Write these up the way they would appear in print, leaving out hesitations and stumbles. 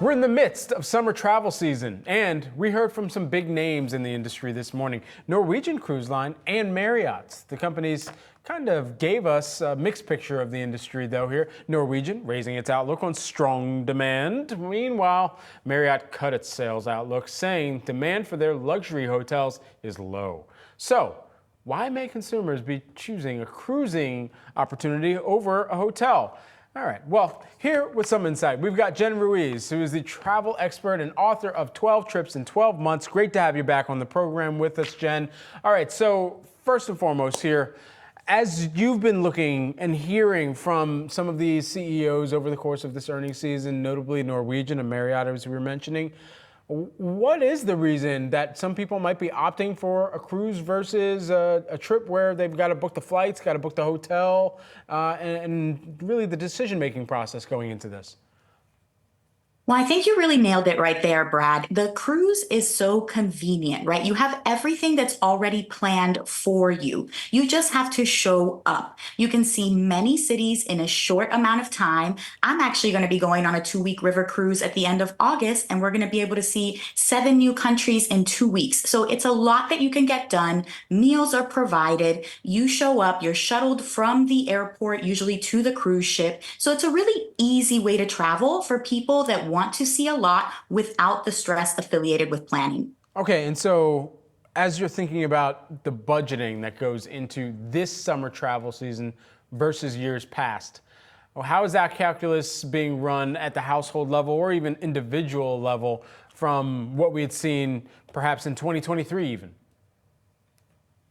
We're in the midst of summer travel season, and we heard from some big names in the industry this morning. Norwegian Cruise Line and Marriott. The companies kind of gave us a mixed picture of the industry, though, here. Norwegian raising its outlook on strong demand. Meanwhile, Marriott cut its sales outlook, saying demand for their luxury hotels is low. So, why may consumers be choosing a cruising opportunity over a hotel? All right, well, here with some insight, we've got Jen Ruiz, who is the travel expert and author of 12 Trips in 12 Months. Great to have you back on the program with us, Jen. All right, so first and foremost here, as you've been looking and hearing from some of these CEOs over the course of this earnings season, notably Norwegian and Marriott, as we were mentioning, what is the reason that some people might be opting for a cruise versus a trip where they've got to book the flights, got to book the hotel, and really the decision-making process going into this? Well, I think you really nailed it right there, Brad. The cruise is so convenient, right? You have everything that's already planned for you. You just have to show up. You can see many cities in a short amount of time. I'm actually going to be going on a 2-week river cruise at the end of August, and we're going to be able to see 7 new countries in 2 weeks. So it's a lot that you can get done. Meals are provided. You show up, you're shuttled from the airport, usually to the cruise ship. So it's a really easy way to travel for people that want to see a lot without the stress affiliated with planning. Okay, and so as you're thinking about the budgeting that goes into this summer travel season versus years past, how is that calculus being run at the household level or even individual level from what we had seen perhaps in 2023 even?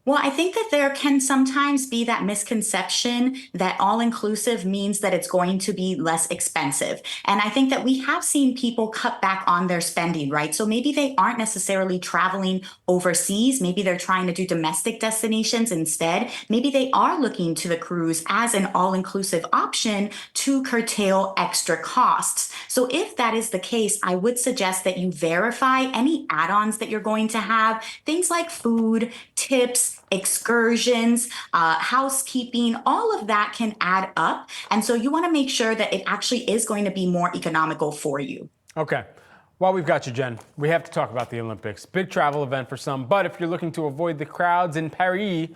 Well, I think that there can sometimes be that misconception that all-inclusive means that it's going to be less expensive. And I think that we have seen people cut back on their spending, right? So maybe they aren't necessarily traveling overseas. Maybe they're trying to do domestic destinations instead. Maybe they are looking to the cruise as an all-inclusive option to curtail extra costs. So if that is the case, I would suggest that you verify any add-ons that you're going to have, things like food, tips, excursions, housekeeping, all of that can add up. And so you want to make sure that it actually is going to be more economical for you. Okay. While we've got you, Jen, we have to talk about the Olympics. Big travel event for some, but if you're looking to avoid the crowds in Paris,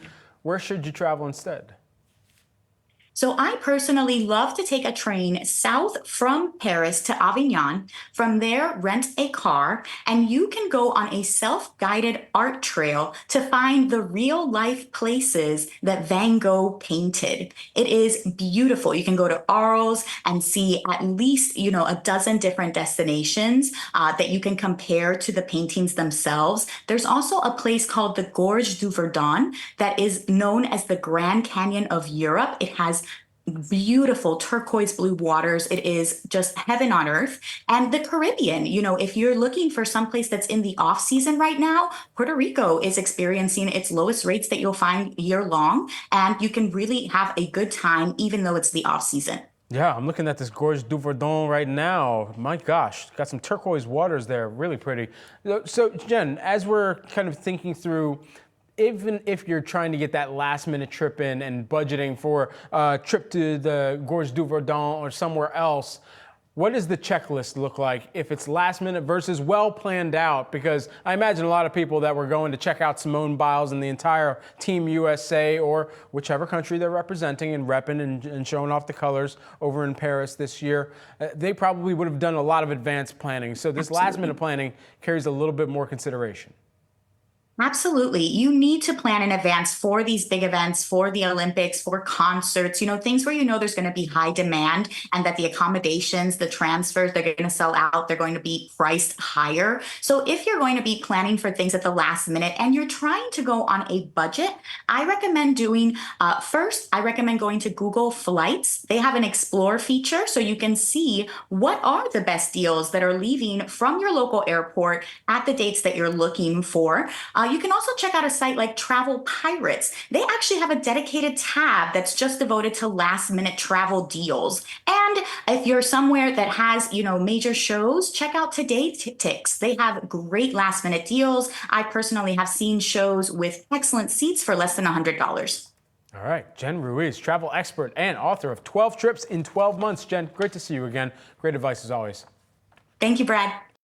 where should you travel instead? So I personally love to take a train south from Paris to Avignon. From there, rent a car, and you can go on a self-guided art trail to find the real-life places that Van Gogh painted. It is beautiful. You can go to Arles and see at least, a dozen different destinations that you can compare to the paintings themselves. There's also a place called the Gorge du Verdon that is known as the Grand Canyon of Europe. It has beautiful turquoise blue waters. It is just heaven on earth. And the Caribbean, if you're looking for someplace that's in the off season right now, Puerto Rico is experiencing its lowest rates that you'll find year long. And you can really have a good time, even though it's the off season. Yeah, I'm looking at this Gorge du Verdon right now. My gosh, got some turquoise waters there. Really pretty. So, Jen, as we're kind of thinking through, even if you're trying to get that last minute trip in and budgeting for a trip to the Gorge du Verdon or somewhere else, what does the checklist look like if it's last minute versus well planned out? Because I imagine a lot of people that were going to check out Simone Biles and the entire Team USA or whichever country they're representing and repping and showing off the colors over in Paris this year, they probably would have done a lot of advanced planning. So this last minute planning carries a little bit more consideration. Absolutely. You need to plan in advance for these big events, for the Olympics, for concerts, things where there's going to be high demand and that the accommodations, the transfers, they're going to sell out, they're going to be priced higher. So if you're going to be planning for things at the last minute and you're trying to go on a budget, I recommend doing, first, I recommend going to Google Flights. They have an Explore feature so you can see what are the best deals that are leaving from your local airport at the dates that you're looking for. You can also check out a site like Travel Pirates. They actually have a dedicated tab that's just devoted to last minute travel deals. And if you're somewhere that has, major shows, check out Today Tix. They have great last minute deals. I personally have seen shows with excellent seats for less than $100. All right, Jen Ruiz, travel expert and author of 12 Trips in 12 Months. Jen, great to see you again. Great advice as always. Thank you, Brad.